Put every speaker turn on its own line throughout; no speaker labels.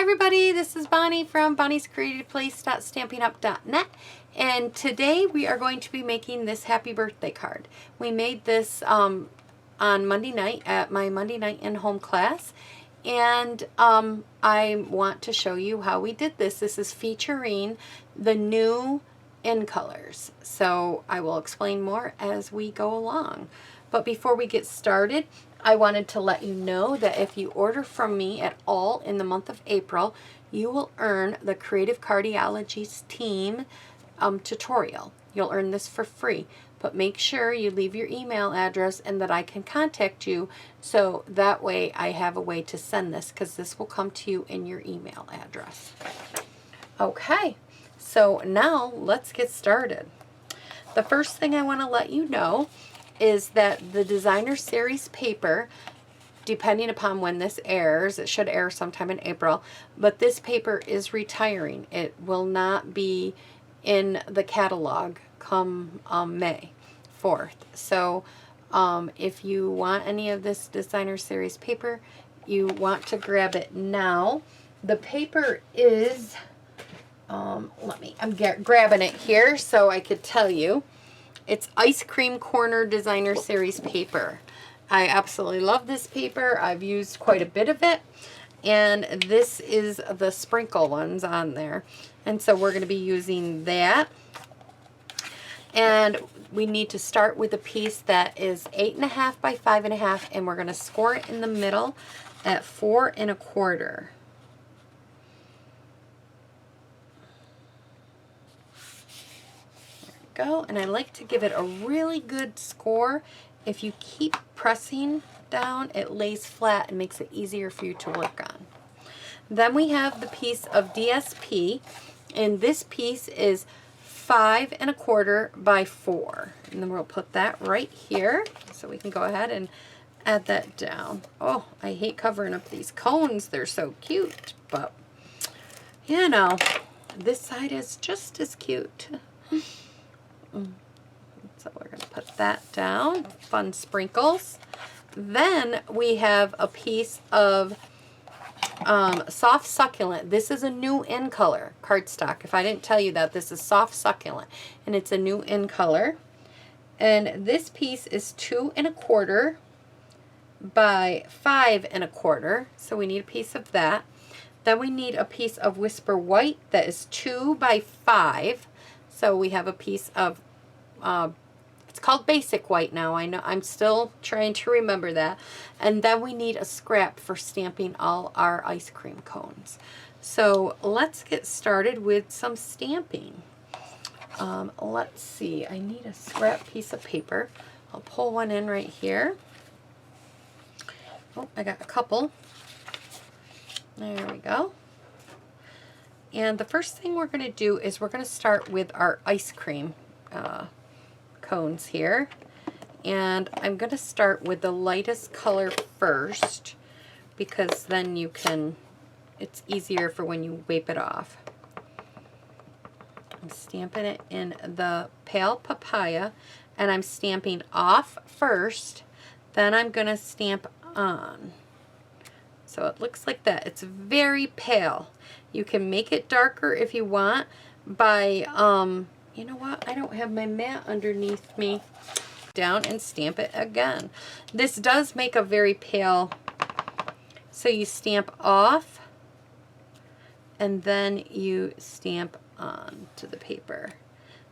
everybody, this is Bonnie from bonniescreativeplace.stampinup.net, and today we are going to be making this happy birthday card. We made this on Monday night at my Monday night in home class, and I want to show you how we did this. This is featuring the new Incolors, so I will explain more as we go along. But before we get started, I wanted to let you know that if you order from me at all in the month of April, you will earn the Creative Cardiology's team tutorial. You'll earn this for free, but make sure you leave your email address and that I can contact you, so that way I have a way to send this, because this will come to you in your email address. Okay, so now let's get started. The first thing I want to let you know is that the designer series paper, depending upon when this airs, it should air sometime in April, but this paper is retiring. It will not be in the catalog come May 4th. So if you want any of this designer series paper, you want to grab it now. The paper is, I'm grabbing it here so I could tell you. It's Ice Cream Corner Designer Series paper. I absolutely love this paper. I've used quite a bit of it. And this is the sprinkle ones on there. And so we're going to be using that. And we need to start with a piece that is 8.5 by 5.5. And we're going to score it in the middle at 4 1/4. Go, and I like to give it a really good score. If you keep pressing down, it lays flat and makes it easier for you to work on. Then we have the piece of DSP, and this piece is 5 1/4 by 4. And then we'll put that right here, so we can go ahead and add that down. Oh, I hate covering up these cones. They're so cute, but you know, this side is just as cute. So we're going to put that down. Fun sprinkles. Then we have a piece of soft succulent. This is a new Incolor cardstock. If I didn't tell you that, this is soft succulent, and it's a new Incolor. And this piece is 2 1/4 by 5 1/4. So we need a piece of that. Then we need a piece of Whisper White that is 2 by 5. So we have a piece of, it's called Basic White now. I know, I'm still trying to remember that. And then we need a scrap for stamping all our ice cream cones. So let's get started with some stamping. Let's see, I need a scrap piece of paper. I'll pull one in right here. Oh, I got a couple. There we go. And the first thing we're going to do is we're going to start with our ice cream cones here. And I'm going to start with the lightest color first, because then you can, it's easier for when you wipe it off. I'm stamping it in the pale papaya, and I'm stamping off first, then I'm going to stamp on. So it looks like that. It's very pale. You can make it darker if you want by, you know what? I don't have my mat underneath me. Down and stamp it again. This does make a very pale, so you stamp off and then you stamp on to the paper.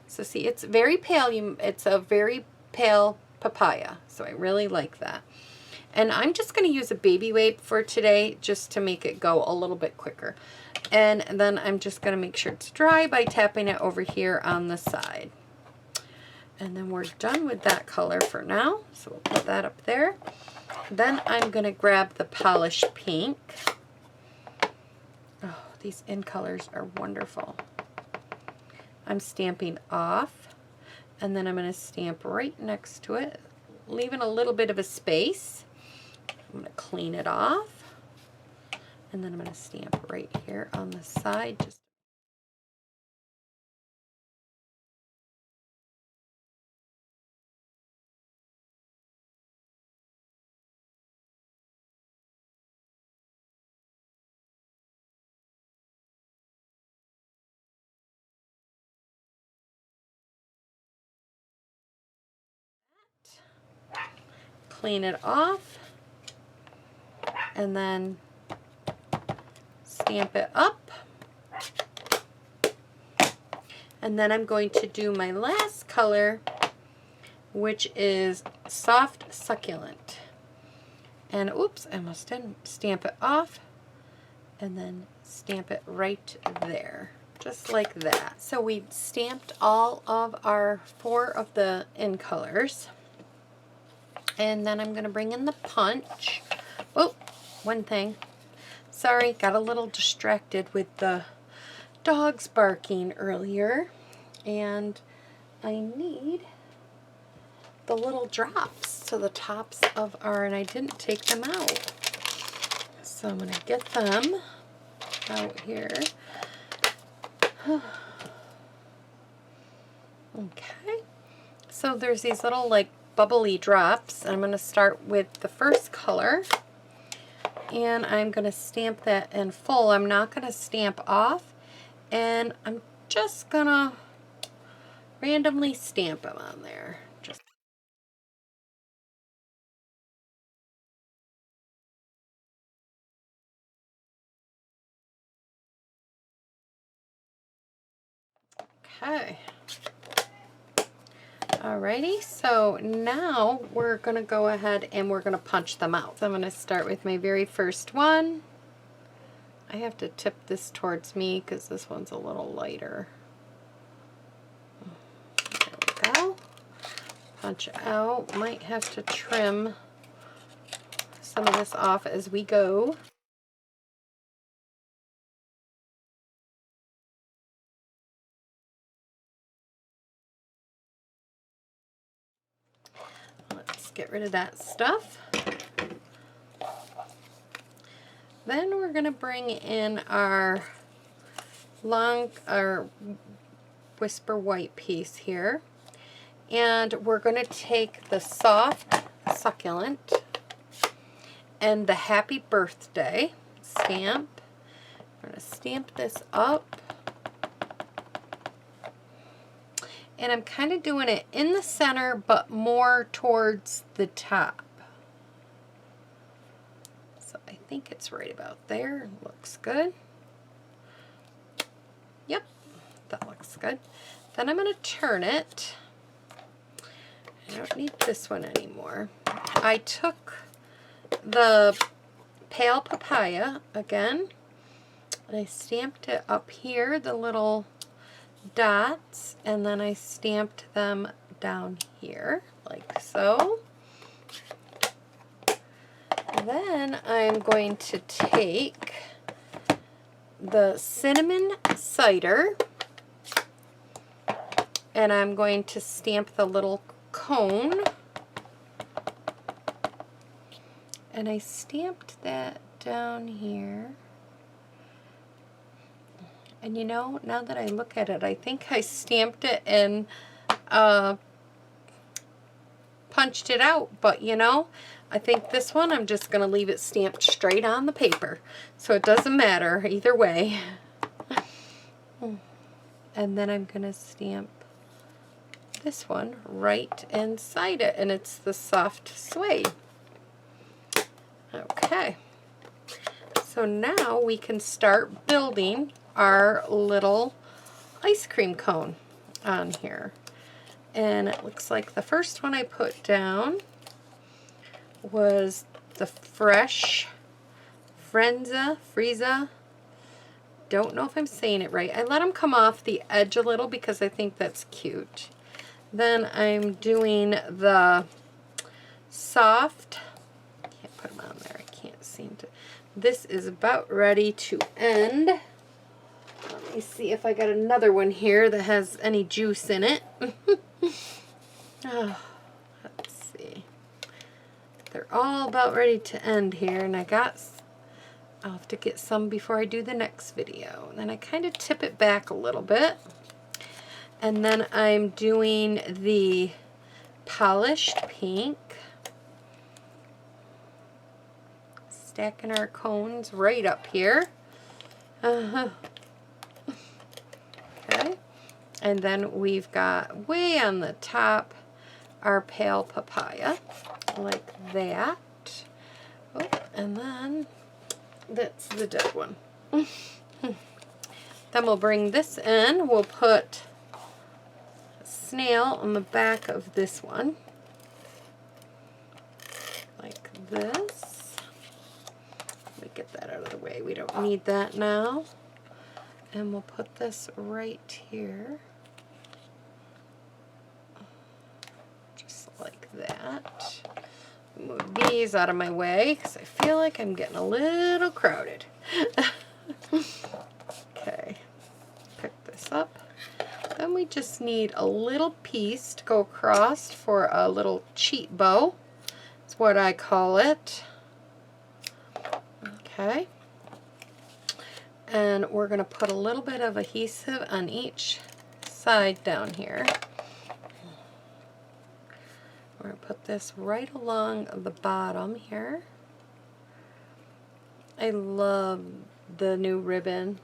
So see, it's very pale. It's a very pale papaya, so I really like that. And I'm just going to use a baby wipe for today, just to make it go a little bit quicker. And then I'm just going to make sure it's dry by tapping it over here on the side. And then we're done with that color for now. So we'll put that up there. Then I'm going to grab the polish pink. Oh, these Incolors are wonderful. I'm stamping off. And then I'm going to stamp right next to it, leaving a little bit of a space. I'm going to clean it off, and then I'm going to stamp right here on the side, just clean it off and then stamp it up. And then I'm going to do my last color, which is Soft Succulent. And oops, I almost didn't. Stamp it off and then stamp it right there, just like that. So we stamped all of our 4 of the Incolors. And then I'm going to bring in the punch. Oh, one thing. Sorry, got a little distracted with the dogs barking earlier. And I need the little drops to the tops of our, and I didn't take them out. So I'm going to get them out here. Okay. So there's these little like bubbly drops. I'm going to start with the first color. And I'm going to stamp that in full. I'm not going to stamp off. And I'm just going to randomly stamp them on there. Just okay. Alrighty, so now we're going to go ahead and we're going to punch them out. So I'm going to start with my very first one. I have to tip this towards me because this one's a little lighter. There we go. Punch out. Might have to trim some of this off as we go. Let's get rid of that stuff. Then we're going to bring in our Whisper White piece here. And we're going to take the Soft Succulent and the Happy Birthday stamp. I'm going to stamp this up. And I'm kind of doing it in the center, but more towards the top. So I think it's right about there. Looks good. Yep, that looks good. Then I'm going to turn it. I don't need this one anymore. I took the Pale Papaya again, and I stamped it up here, the little dots, and then I stamped them down here like so. Then I'm going to take the Cinnamon Cider and I'm going to stamp the little cone, and I stamped that down here. And you know, now that I look at it, I think I stamped it and punched it out. But you know, I think this one, I'm just going to leave it stamped straight on the paper. So it doesn't matter either way. And then I'm going to stamp this one right inside it. And it's the Soft Suede. Okay. So now we can start building our little ice cream cone on here. And it looks like the first one I put down was the Fresh Frieza. Don't know if I'm saying it right. I let them come off the edge a little because I think that's cute. Then I'm doing the Soft, can't put them on there, I can't seem to. This is about ready to end. Let me see if I got another one here that has any juice in it. Oh, let's see. They're all about ready to end here, and I'll have to get some before I do the next video. And then I kind of tip it back a little bit. And then I'm doing the Polished Pink. Stacking our cones right up here. Okay. And then we've got way on the top our Pale Papaya. like that. Oh, and then that's the dead one. Then we'll bring this in. We'll put a snail on the back of this one. Like this. Let me get that out of the way. We don't need that now. And we'll put this right here. Just like that. Move these out of my way because I feel like I'm getting a little crowded. Okay, pick this up. Then we just need a little piece to go across for a little cheat bow. That's what I call it. Okay. And we're going to put a little bit of adhesive on each side down here. We're going to put this right along the bottom here. I love the new ribbon.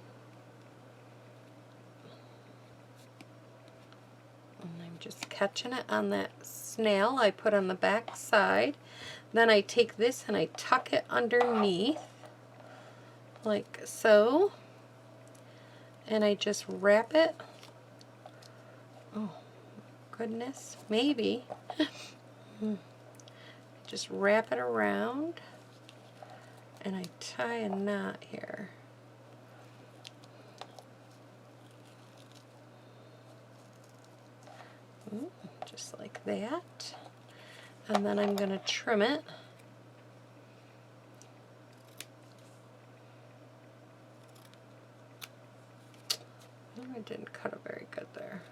And I'm just catching it on that snail I put on the back side. Then I take this and I tuck it underneath like so. And I just wrap it. Oh, goodness, maybe. Just wrap it around. And I tie a knot here. Just like that. And then I'm going to trim it. Oh, I didn't cut it very good there.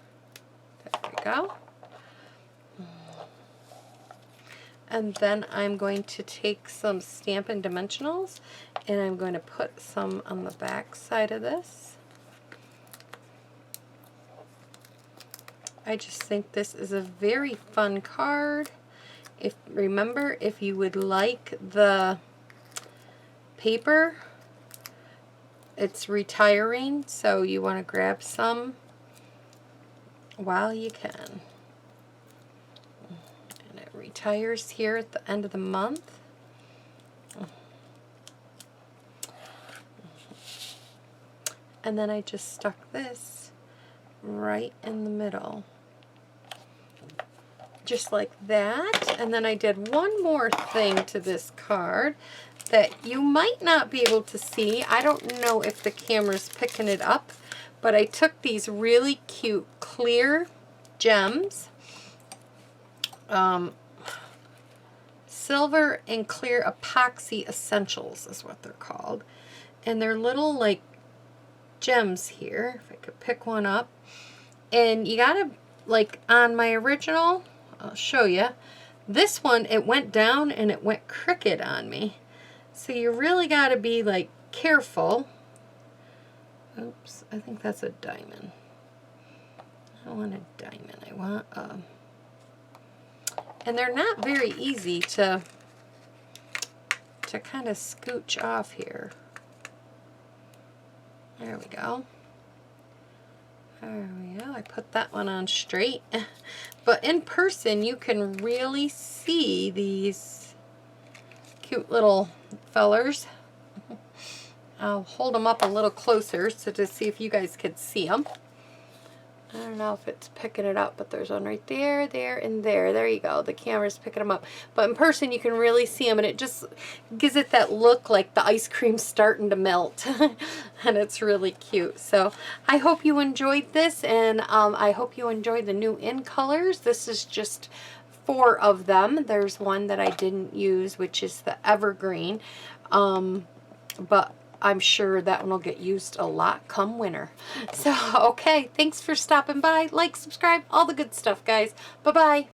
There we go. And then I'm going to take some Stampin' Dimensionals and I'm going to put some on the back side of this. I just think this is a very fun card. Remember, if you would like the paper, it's retiring, so you want to grab some while you can. And it retires here at the end of the month. And then I just stuck this right in the middle. Just like that. And then I did one more thing to this card that you might not be able to see. I don't know if the camera's picking it up, but I took these really cute clear gems, silver and clear epoxy essentials is what they're called, and they're little like gems here. If I could pick one up, and you gotta, like on my original, I'll show you, this one, it went down and it went crooked on me. So you really got to be like careful. Oops, I think that's a diamond. I don't want a diamond. I want a... And they're not very easy to kind of scooch off here. There we go. There we go. I put that one on straight. But in person, you can really see these cute little fellers. I'll hold them up a little closer so to see if you guys could see them. I don't know if it's picking it up, but there's one right there, there, and there. There you go. The camera's picking them up. But in person, you can really see them, and it just gives it that look like the ice cream's starting to melt. And it's really cute. So I hope you enjoyed this, and I hope you enjoyed the new Incolors. This is just 4 of them. There's one that I didn't use, which is the evergreen. But I'm sure that one will get used a lot come winter. So, okay, thanks for stopping by. Like, subscribe, all the good stuff, guys. Bye-bye.